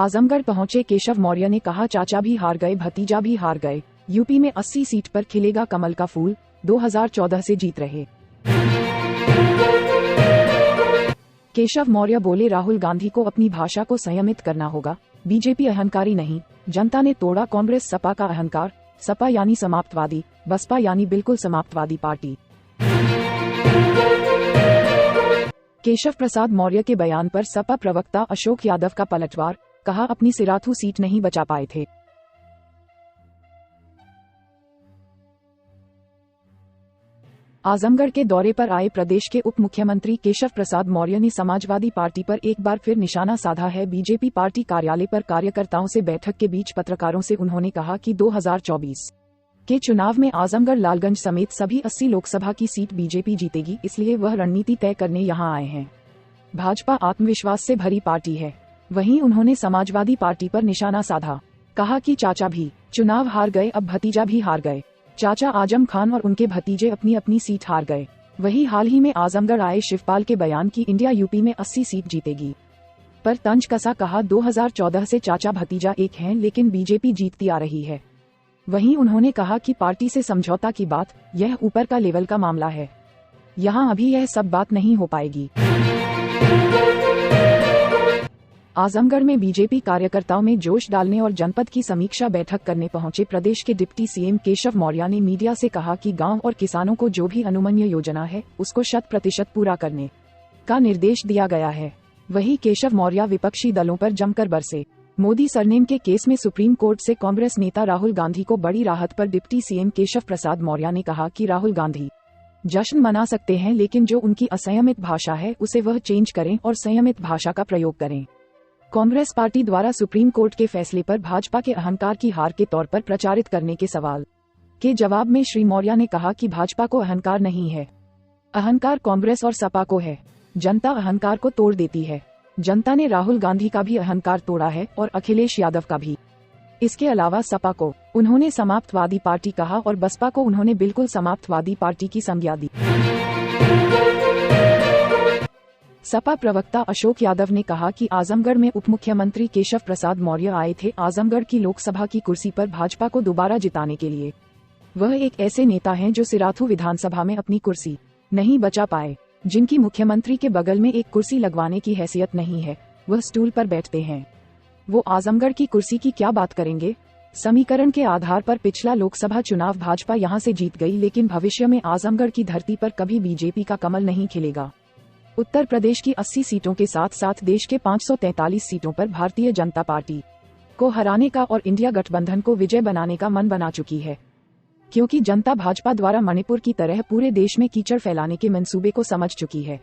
आजमगढ़ पहुंचे केशव मौर्य ने कहा, चाचा भी हार गए, भतीजा भी हार गए। यूपी में 80 सीट पर खिलेगा कमल का फूल, 2014 से जीत रहे। केशव मौर्य बोले, राहुल गांधी को अपनी भाषा को संयमित करना होगा। बीजेपी अहंकारी नहीं, जनता ने तोड़ा कांग्रेस सपा का अहंकार। सपा यानी समाप्तवादी, बसपा यानी बिल्कुल समाप्तवादी पार्टी। केशव प्रसाद मौर्य के बयान पर सपा प्रवक्ता अशोक यादव का पलटवार, कहा अपनी सिराथू सीट नहीं बचा पाए थे। आजमगढ़ के दौरे पर आए प्रदेश के उप मुख्यमंत्री केशव प्रसाद मौर्य ने समाजवादी पार्टी पर एक बार फिर निशाना साधा है। बीजेपी पार्टी कार्यालय पर कार्यकर्ताओं से बैठक के बीच पत्रकारों से उन्होंने कहा कि 2024 के चुनाव में आजमगढ़, लालगंज समेत सभी 80 लोकसभा की सीट बीजेपी जीतेगी, इसलिए वह रणनीति तय करने यहां आए हैं। भाजपा आत्मविश्वास से भरी पार्टी है। वहीं उन्होंने समाजवादी पार्टी पर निशाना साधा, कहा कि चाचा भी चुनाव हार गए, अब भतीजा भी हार गए। चाचा आजम खान और उनके भतीजे अपनी अपनी सीट हार गए। वही हाल ही में आजमगढ़ आए शिवपाल के बयान की इंडिया यूपी में 80 सीट जीतेगी पर तंज कसा, कहा 2014 से चाचा भतीजा एक हैं, लेकिन बीजेपी जीतती आ रही है। वहीं उन्होंने कहा कि पार्टी से समझौता की बात, यह ऊपर का लेवल का मामला है, यहां अभी यह सब बात नहीं हो पाएगी। आजमगढ़ में बीजेपी कार्यकर्ताओं में जोश डालने और जनपद की समीक्षा बैठक करने पहुंचे प्रदेश के डिप्टी सीएम केशव मौर्य ने मीडिया से कहा कि गांव और किसानों को जो भी अनुमन्य योजना है उसको 100% पूरा करने का निर्देश दिया गया है। वहीं केशव मौर्य विपक्षी दलों पर जमकर बरसे। मोदी सरनेम के केस में सुप्रीम कोर्ट से कांग्रेस नेता राहुल गांधी को बड़ी राहत पर डिप्टी सीएम केशव प्रसाद मौर्य ने कहा कि राहुल गांधी जश्न मना सकते हैं, लेकिन जो उनकी असंयमित भाषा है उसे वह चेंज करें और संयमित भाषा का प्रयोग करें। कांग्रेस पार्टी द्वारा सुप्रीम कोर्ट के फैसले पर भाजपा के अहंकार की हार के तौर पर प्रचारित करने के सवाल के जवाब में श्री मौर्य ने कहा कि भाजपा को अहंकार नहीं है, अहंकार कांग्रेस और सपा को है। जनता अहंकार को तोड़ देती है। जनता ने राहुल गांधी का भी अहंकार तोड़ा है और अखिलेश यादव का भी। इसके अलावा सपा को उन्होंने समाप्तवादी पार्टी कहा और बसपा को उन्होंने बिल्कुल समाप्तवादी पार्टी की संज्ञा दी। सपा प्रवक्ता अशोक यादव ने कहा कि आजमगढ़ में उप मुख्यमंत्री केशव प्रसाद मौर्य आए थे आजमगढ़ की लोकसभा की कुर्सी पर भाजपा को दोबारा जिताने के लिए। वह एक ऐसे नेता हैं जो सिराथू विधानसभा में अपनी कुर्सी नहीं बचा पाए, जिनकी मुख्यमंत्री के बगल में एक कुर्सी लगवाने की हैसियत नहीं है, वह स्टूल पर बैठते हैं। वो आजमगढ़ की कुर्सी की क्या बात करेंगे। समीकरण के आधार पर पिछला लोकसभा चुनाव भाजपा यहां से जीत गई, लेकिन भविष्य में आजमगढ़ की धरती पर कभी बीजेपी का कमल नहीं खिलेगा। उत्तर प्रदेश की 80 सीटों के साथ साथ देश के 543 सीटों पर भारतीय जनता पार्टी को हराने का और इंडिया गठबंधन को विजय बनाने का मन बना चुकी है, क्योंकि जनता भाजपा द्वारा मणिपुर की तरह पूरे देश में कीचड़ फैलाने के मंसूबे को समझ चुकी है।